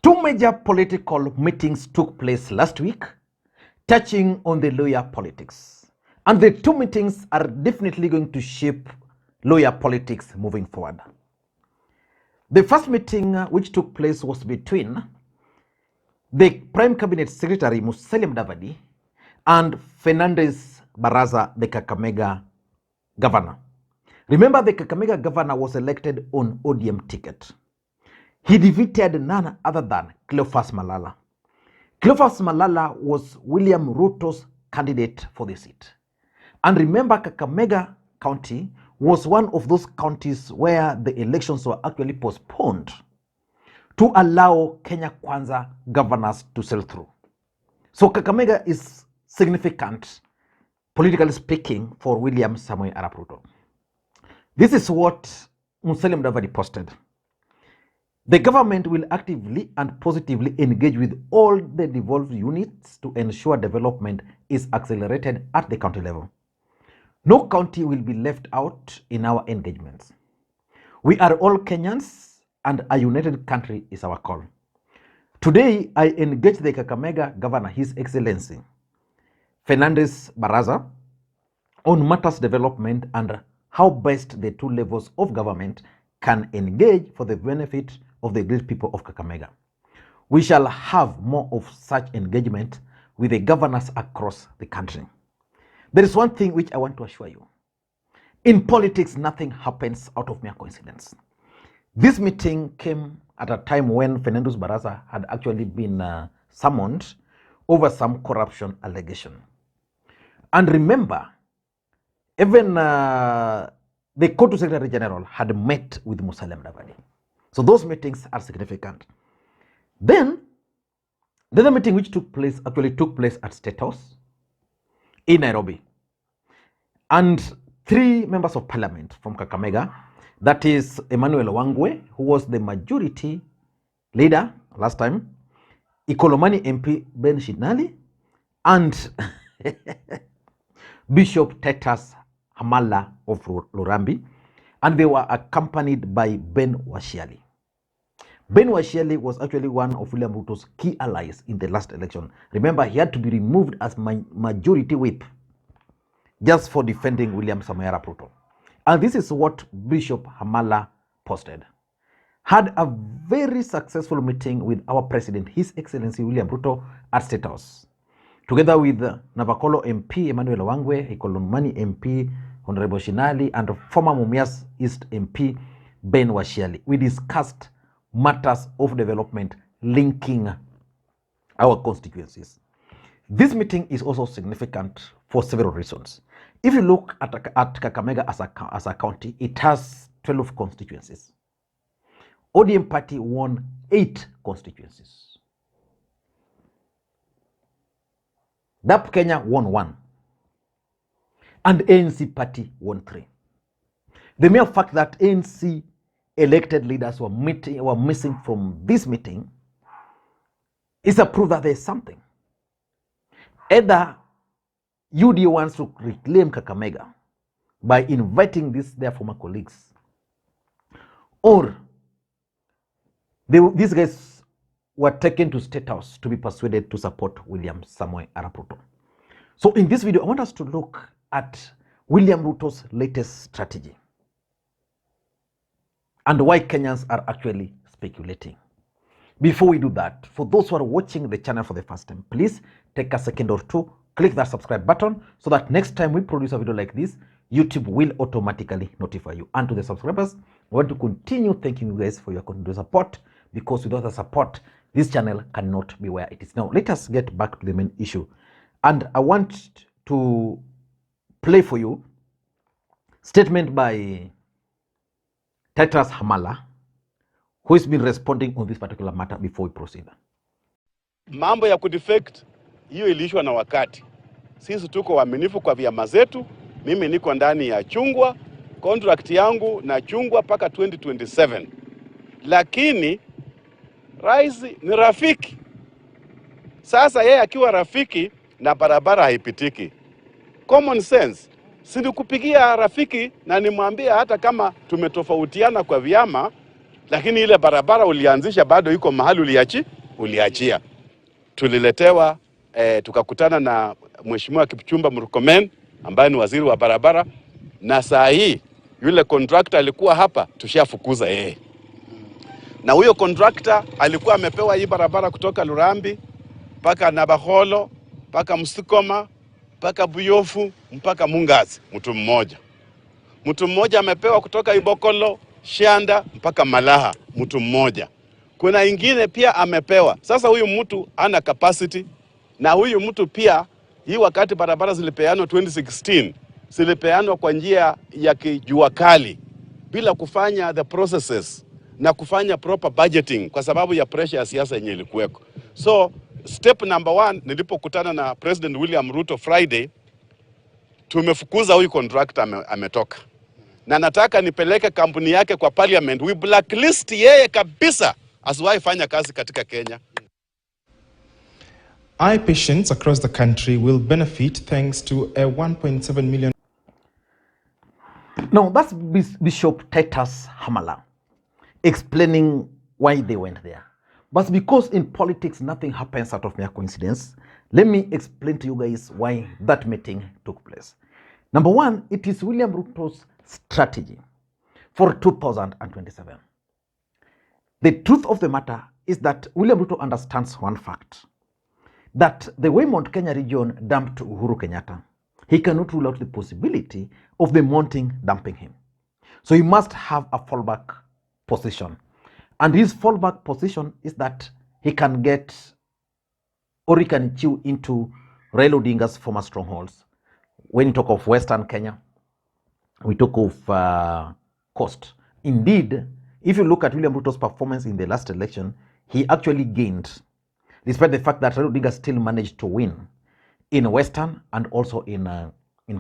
Two major political meetings took place last week, touching on the lawyer politics. And the two meetings are definitely going to shape lawyer politics moving forward. The first meeting which took place was between the Prime Cabinet Secretary Musalia Mudavadi and Fernandez Baraza, the Kakamega governor. Remember, the Kakamega governor was elected on ODM ticket. He defeated none other than Cleophas Malala. Cleophas Malala was William Ruto's candidate for the seat. And remember, Kakamega County was one of those counties where the elections were actually postponed to allow Kenya Kwanza governors to sail through. So Kakamega is significant, politically speaking, for William Samoei Arap Ruto. This is what Musalia Mudavadi posted. The government will actively and positively engage with all the devolved units to ensure development is accelerated at the county level. No county will be left out in our engagements. We are all Kenyans, and a united country is our call. Today, I engage the Kakamega Governor, His Excellency Fernandez Baraza, on matters development and how best the two levels of government can engage for the benefit of the great people of Kakamega. We shall have more of such engagement with the governors across the country. There is one thing which I want to assure you. In politics, nothing happens out of mere coincidence. This meeting came at a time when Fernandez Baraza had actually been summoned over some corruption allegation. And remember, even the Kotu Secretary General had met with Musalia Mudavadi. So those meetings are significant. Then, the other meeting which took place at Statehouse in Nairobi. And three members of parliament from Kakamega, that is Emmanuel Wangwe, who was the majority leader last time, Ikolomani MP Ben Shinali, and Bishop Titus Hamala of Lurambi, and they were accompanied by Ben Washiali. Ben Washiali was actually one of William Ruto's key allies in the last election. Remember, he had to be removed as majority whip just for defending William Samoei Arap Ruto. And this is what Bishop Hamala posted. Had a very successful meeting with our president, His Excellency William Ruto, at State House. Together with Navakolo MP Emmanuel Wangwe, Ikolomani MP Honorable Shinali, and former Mumias East MP Ben Washiali. We discussed matters of development linking our constituencies. This meeting is also significant for several reasons. If you look at Kakamega as a county, it has 12 constituencies. ODM party won 8 constituencies. DAP Kenya won 1. And ANC party won 3. The mere fact that ANC elected leaders were missing from this meeting is a proof that there is something. Either UD wants to reclaim Kakamega by inviting their former colleagues, or these guys were taken to State House to be persuaded to support William Samoei Arap Ruto. So in this video, I want us to look at William Ruto's latest strategy and why Kenyans are actually speculating. Before we do that, for those who are watching the channel for the first time, please take a second or two, click that subscribe button so that next time we produce a video like this, YouTube will automatically notify you. And to the subscribers, I want to continue thanking you guys for your continued support, because without the support, this channel cannot be where it is now. Let us get back to the main issue. And I want to play for you statement by Titus Hamala, who has been responding on this particular matter before we proceed. Mambo ya kudefect hiyo ilishwa na wakati. Sisi tuko waaminifu kwa vyama zetu. Mimi niko ndani ya chungwa, contract yangu na chungwa paka 2027. Lakini rais ni rafiki. Sasa yeye akiwa rafiki na barabara haipitiki. Common sense. Sindikupigia rafiki na nimwambia hata kama tumetofautiana kwa vyama, lakini ile barabara ulianzisha bado iko mahali uliachia. Tuliletewa tukakutana na Mheshimiwa Kipchumba Murkomen ambaye ni waziri wa barabara, na saa hii yule contractor alikuwa hapa, tushafukuza yeye. Na huyo contractor alikuwa amepewa hii barabara kutoka Lurambi mpaka Nabaholo mpaka Msikoma mpaka Buyofu mpaka Mungazi, mtu mmoja amepewa kutoka Ibokolo, Shanda mpaka Malaha, mtu mmoja. Kuna ingine pia amepewa. Sasa huyu mtu ana capacity, na huyu mtu pia hii wakati barabara zilipeanwa 2016 zilipeanwa kwa njia ya kijua kali bila kufanya the processes na kufanya proper budgeting kwa sababu ya pressure ya siasa yenye ilikuweko. So step number 1, nilipokutana na President William Ruto Friday, tumefukuza huyu contractor ametoka. Na nataka nipeleke kampuni yake kwa parliament, we blacklist yeye kabisa asiwahi fanya kazi katika Kenya. Eye patients across the country will benefit thanks to a 1.7 million. Now that's Bishop Titus Hamala explaining why they went there. But because in politics nothing happens out of mere coincidence, let me explain to you guys why that meeting took place. Number 1, it is William Ruto's strategy for 2027. The truth of the matter is that William Ruto understands one fact, that the way Mount Kenya region dumped Uhuru Kenyatta, he cannot rule out the possibility of the mountain dumping him. So he must have a fallback position. And his fallback position is that he can get, or he can chew into Raila Odinga's former strongholds. When you talk of Western Kenya, we talk of coast. Indeed, if you look at William Ruto's performance in the last election, he actually gained, despite the fact that Raila Odinga still managed to win in Western and also in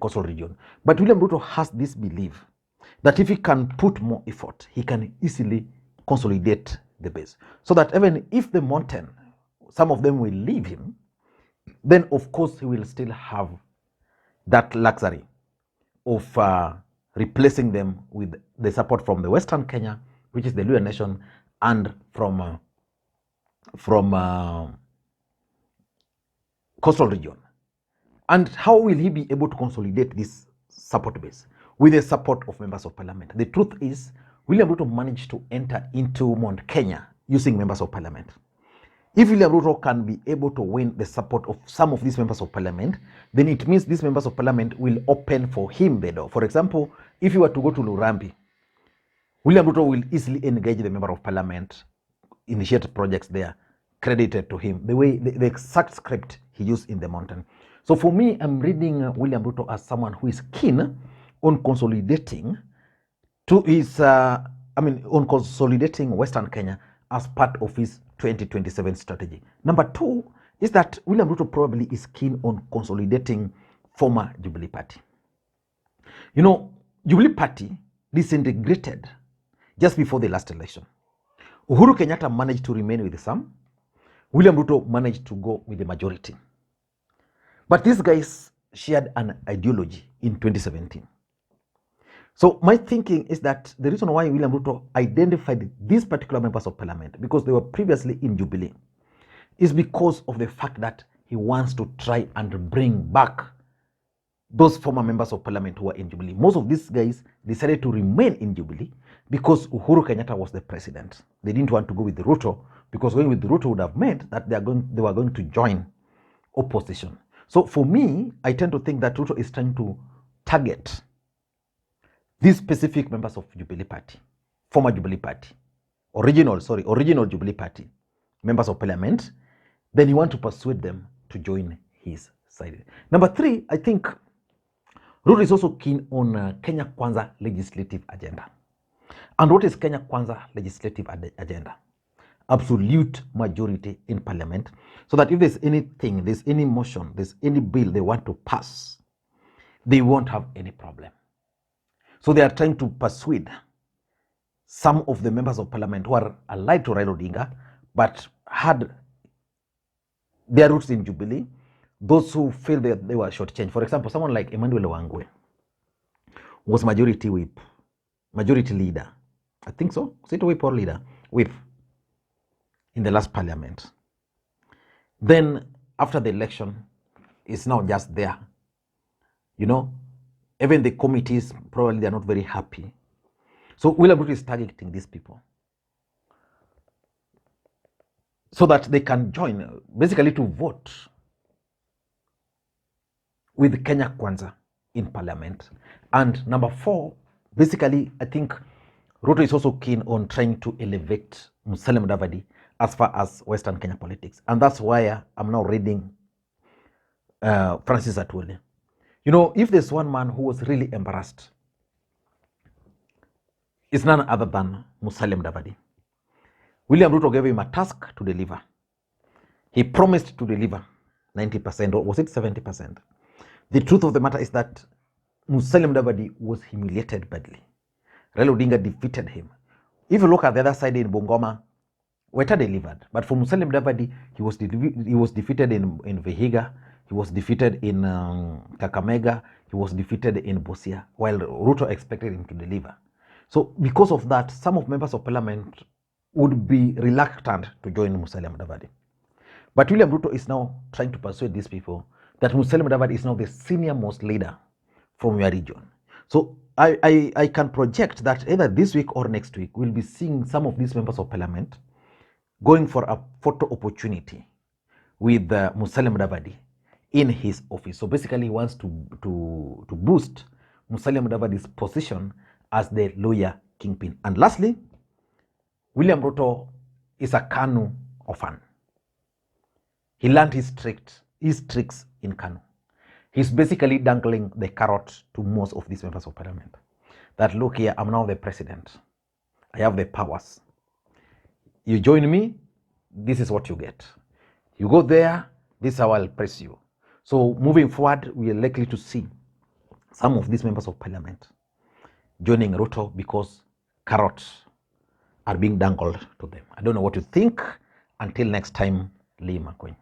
coastal region. But William Ruto has this belief that if he can put more effort, he can easily consolidate the base. So that even if the mountain, some of them will leave him, then of course he will still have that luxury of replacing them with the support from the Western Kenya, which is the Luo nation, and from coastal region. And how will he be able to consolidate this support base? With the support of members of parliament. The truth is, William Ruto managed to enter into Mount Kenya using members of parliament. If William Ruto can be able to win the support of some of these members of parliament, then it means these members of parliament will open for him the door. For example, if you were to go to Lurambi, William Ruto will easily engage the member of parliament, initiate projects there, credited to him, the exact script he used in the mountain. So for me, I'm reading William Ruto as someone who is keen on consolidating to his, on consolidating Western Kenya as part of his 2027 strategy. Number 2 is that William Ruto probably is keen on consolidating former Jubilee Party. You know, Jubilee Party disintegrated just before the last election. Uhuru Kenyatta managed to remain with some. William Ruto managed to go with the majority. But these guys shared an ideology in 2017. So my thinking is that the reason why William Ruto identified these particular members of parliament, because they were previously in Jubilee, is because of the fact that he wants to try and bring back those former members of parliament who were in Jubilee. Most of these guys decided to remain in Jubilee because Uhuru Kenyatta was the president. They didn't want to go with Ruto, because going with Ruto would have meant that they were going to join opposition. So for me, I tend to think that Ruto is trying to target these specific members of Jubilee Party, former Jubilee Party, original Jubilee Party, members of parliament, then you want to persuade them to join his side. Number 3, I think Ruto is also keen on Kenya Kwanza legislative agenda. And what is Kenya Kwanza legislative agenda? Absolute majority in parliament, so that if there's anything, there's any motion, there's any bill they want to pass, they won't have any problem. So they are trying to persuade some of the members of parliament who are allied to Raila Odinga, but had their roots in Jubilee, those who feel that they were shortchanged. For example, someone like Emmanuel Wangwe was majority whip, majority leader. I think so. Sit whip or leader? Whip in the last parliament. Then after the election, it's now just there. You know, even the committees, probably they're not very happy. So William Ruto is targeting these people so that they can join, basically to vote with Kenya Kwanza in parliament. And number 4, basically, I think Ruto is also keen on trying to elevate Musalia Mudavadi as far as Western Kenya politics. And that's why I'm now reading Francis Atwoli. You know, if there's one man who was really embarrassed, it's none other than Musalia Mudavadi. William Ruto gave him a task to deliver. He promised to deliver 90%, or was it 70%? The truth of the matter is that Musalia Mudavadi was humiliated badly. Raila Odinga defeated him. If you look at the other side in Bungoma, Weta delivered. But for Musalia Mudavadi, he was defeated in Vihiga, he was defeated in Kakamega, he was defeated in Busia, while Ruto expected him to deliver. So because of that, some of members of parliament would be reluctant to join Musalia Mudavadi. But William Ruto is now trying to persuade these people that Musalia Mudavadi is now the senior most leader from your region. So I can project that either this week or next week, we'll be seeing some of these members of parliament going for a photo opportunity with Musalia Mudavadi in his office. So basically, he wants to boost Musalia Mudavadi's position as the lawyer kingpin. And lastly, William Ruto is a KANU orphan. He learned his tricks in KANU. He's basically dangling the carrot to most of these members of parliament. That, look here, I'm now the president. I have the powers. You join me, this is what you get. You go there, this is how I'll press you. So moving forward, we are likely to see some of these members of parliament joining Ruto because carrots are being dangled to them. I don't know what you think. Until next time, Lee Makwiny.